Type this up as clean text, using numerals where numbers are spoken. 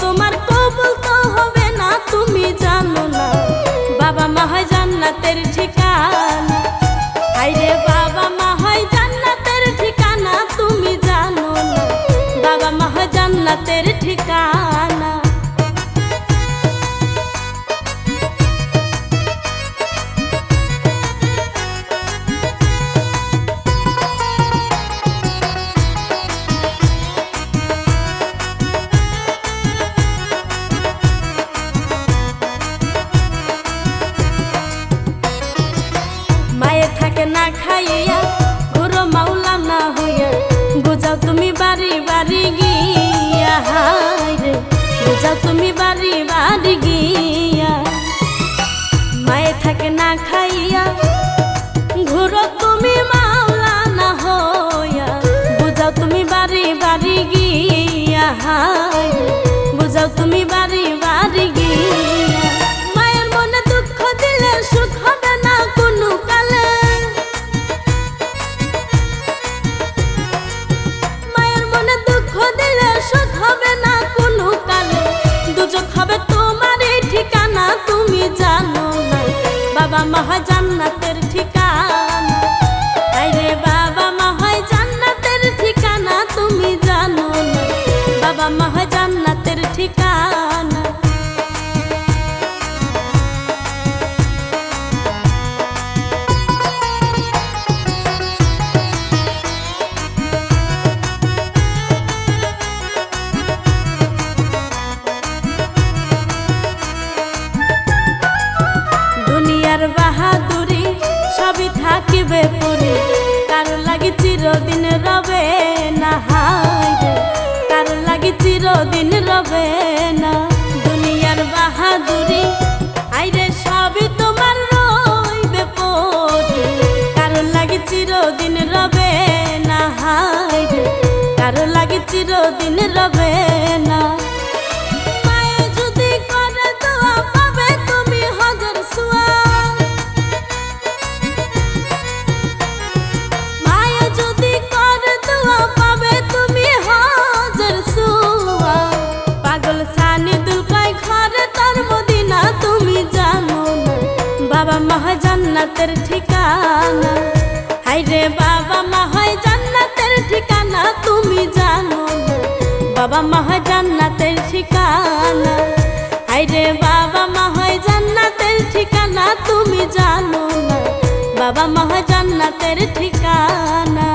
তোমার কবুল তো হবে না, তুমি জানো না বাবা মা হয় জান্নাতের ঠিকানা। আইরে বাবা মা হয় জান্নাতের ঠিকানা, তুমি জানো না বাবা মা হয় জান্নাতের ঠিকানা। মায়ে থাকে না খাইয়া ঘুরো মাওলানা হইয়া, বুঝাও তুমি বাড়ি বাড়ি গিয়া, হায়রে বুঝাও তুমি বাড়ি বাড়ি গিয়া। মায়ে থাকে না খাইয়া ঘুরো তুমি মাওলানা হইয়া, বুঝাও তুমি বাড়ি বাড়ি গিয়া, হায়রে বুঝাও তুমি বাড়ি বাড়ি গিয়া। মায়ের মনে দুঃখ দিলে সুখ হবে না কোনো কালে, মায়ের মনে দুঃখ দিলে সুখ হবে না কোনো কালে, দুজক হবে তোমারই ঠিকানা, তুমি জানো না বাবা মা হয় জান্নাতের ঠিকানা। আইরে বাবা মা হয় জান্নাতের ঠিকানা, তুমি জানো না বাবা মা হয় জান্নাতের ঠিকানা। দুনিয়ার বাহাদুরি সবই থাকিবে পরি, কারো লাগি চিরদিন রবে না, হায়রে কারো লাগি চিরদিন রবে না। দুনিয়ার বাহাদুরি আইরে সবই তোমার রইবে পরি, কারো লাগি চিরদিন রবে না, হায়রে কারো লাগি চিরদিন রবে না। মায়ে যদি করে দোয়া পাবে তুমি হজর সোয়াব, মায়ে যদি করে দোয়া পাবে তুমি হজর সোয়াব। পাগল সানি দুল কয় ঘরে তার মদিনা, তুমি জানো না বাবা মা হয় জান্নাতের ঠিকানা। হায়রে বাবা মা হয় জান্নাতের ঠিকানা, তুমি জানো না বাবা মা হয় জান্নাতের ঠিকানা। হায়রে বাবা মা হয় জান্নাতের ঠিকানা, তুমি জানো না বাবা মা হয় জান্নাতের ঠিকানা।